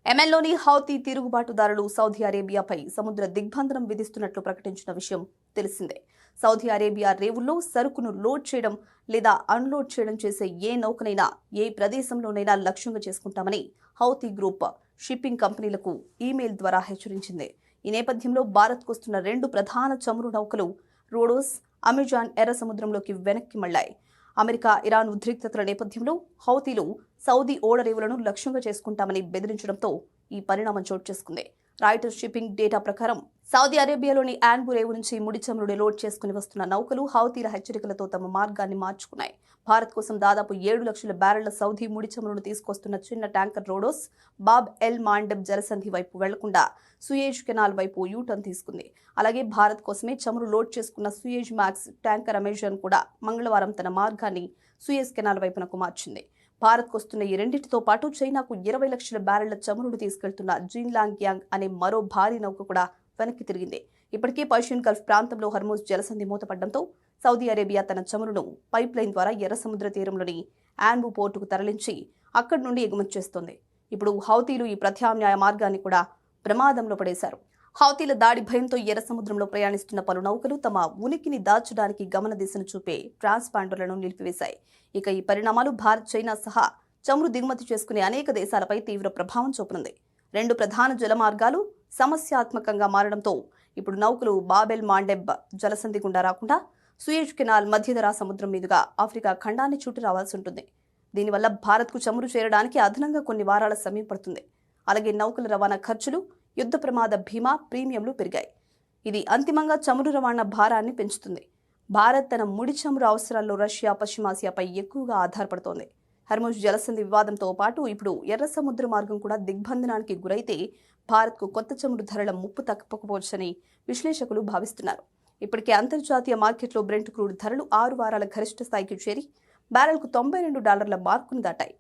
యెమెన్లోని Houthi తిరుగుబాటుదారులు Saudi అరేబియాపై సముద్ర దిగ్బంధనం విధిస్తున్నట్లు ప్రకటించిన విషయం తెలిసిందే. సౌదీ అరేబియా రేవుల్లో సరుకును లోడ్ చేయడం లేదా అన్లోడ్ చేయడం చేసే ఏ నౌకనైనా ఏ ప్రదేశంలోనైనా లక్ష్యంగా చేసుకుంటామని హౌతీ గ్రూప్ షిప్పింగ్ కంపెనీలకు ఈమెయిల్ ద్వారా హెచ్చరించింది. ఈ నేపథ్యంలో భారత్కు వస్తున్న 2 ప్రధాన చమురు నౌకలు రోడోస్, అమెజాన్ ఎర్ర సముద్రంలోకి వెనక్కి మళ్లాయి. అమెరికా, ఇరాన్ ఉద్రిక్తతల నేపథ్యంలో హౌతీలు సౌదీ ఓడరేవులను లక్ష్యంగా చేసుకుంటామని బెదిరించడంతో ఈ పరిణామం చోటు చేసుకుంది. రాయిటర్స్ షిప్పింగ్ డేటా ప్రకారం సౌదీ అరేబియాలోని యాన్బు రేవు నుంచి ముడి చమురుని లోడ్ చేసుకుని వస్తున్న నౌకలు హౌతీల హెచ్చరికలతో తమ మార్గాన్ని మార్చుకున్నాయి. భారత్ కోసం దాదాపు 7 లక్షల బ్యారెళ్ల సౌదీ ముడి చమురును తీసుకొస్తున్న చిన్న ట్యాంకర్ రోడోస్ బాబ్ ఎల్ మాండెబ్ జలసంధి వైపు వెళ్లకుండా సుయేజ్ కెనాల్ వైపు యూటర్న్ తీసుకుంది. అలాగే భారత్ కోసమే చమురు లోడ్ చేసుకున్న సుయేజ్ మ్యాక్స్ ట్యాంకర్ అమెజాన్ కూడా మంగళవారం తన మార్గాన్ని సుయేజ్ కెనాల్ వైపునకు మార్చింది. భారత్కు వస్తున్న ఈ రెండింటితో పాటు చైనాకు 20 లక్షల బ్యారెళ్ల చమురును తీసుకెళ్తున్న జిన్లాంగ్ యాంగ్ అనే మరో భారీ నౌక కూడా వెనక్కి తిరిగింది. ఇప్పటికే పర్షియన్ గల్ఫ్ ప్రాంతంలో హర్మూజ్ జలసంధి మూతపడడంతో సౌదీ అరేబియా తన చమురును పైప్ లైన్ ద్వారా ఎర్ర సముద్ర తీరంలోని యాన్బు పోర్టుకు తరలించి అక్కడి నుండి ఎగుమతి చేస్తోంది. ఇప్పుడు హౌతీలు ఈ ప్రత్యామ్నాయ మార్గాన్ని కూడా ప్రమాదంలో పడేశారు. హౌతీల దాడి భయంతో ఎర్ర సముద్రంలో ప్రయాణిస్తున్న పలు నౌకలు తమ ఉనికిని దాచడానికి గమన దిశను చూపే ట్రాన్స్పాండర్లను నిలిపివేశాయి. ఇక ఈ పరిణామాలు భారత్, చైనా సహా చమురు దిగుమతి చేసుకునే అనేక దేశాలపై తీవ్ర ప్రభావం చూపనుంది. 2 ప్రధాన జల మార్గాలు సమస్యాత్మకంగా మారడంతో ఇప్పుడు నౌకలు బాబెల్ మాండెబ్ జలసంధి గుండా రాకుండా సుయేజ్ కెనాల్ మధ్యధరా సముద్రం మీదుగా ఆఫ్రికా ఖండాన్ని చుట్టి రావాల్సి ఉంటుంది. దీనివల్ల భారత్కు చమురు చేరడానికి అదనంగా కొన్ని వారాల సమయం పడుతుంది. అలాగే నౌకల రవాణా ఖర్చులు, యుద్ధ ప్రమాద బీమా ప్రీమియంలు పెరిగాయి. ఇది అంతిమంగా చమురు రవాణా భారాన్ని పెంచుతుంది. భారత్ తన ముడి చమురు అవసరాల్లో రష్యా, పశ్చిమాసియాపై ఎక్కువగా ఆధారపడుతోంది. హర్మూజ్ జలసంధి వివాదంతో పాటు ఇప్పుడు ఎర్ర సముద్ర మార్గం కూడా దిగ్బంధనానికి గురైతే భారత్కు కొత్త చమురు ధరల ముప్పు తప్పకపోవచ్చని విశ్లేషకులు భావిస్తున్నారు. ఇప్పటికే అంతర్జాతీయ మార్కెట్లో బ్రెంట్ క్రూడ్ ధరలు 6 వారాల గరిష్ట స్థాయికి చేరి బ్యారెల్కు $92 మార్కును దాటాయి.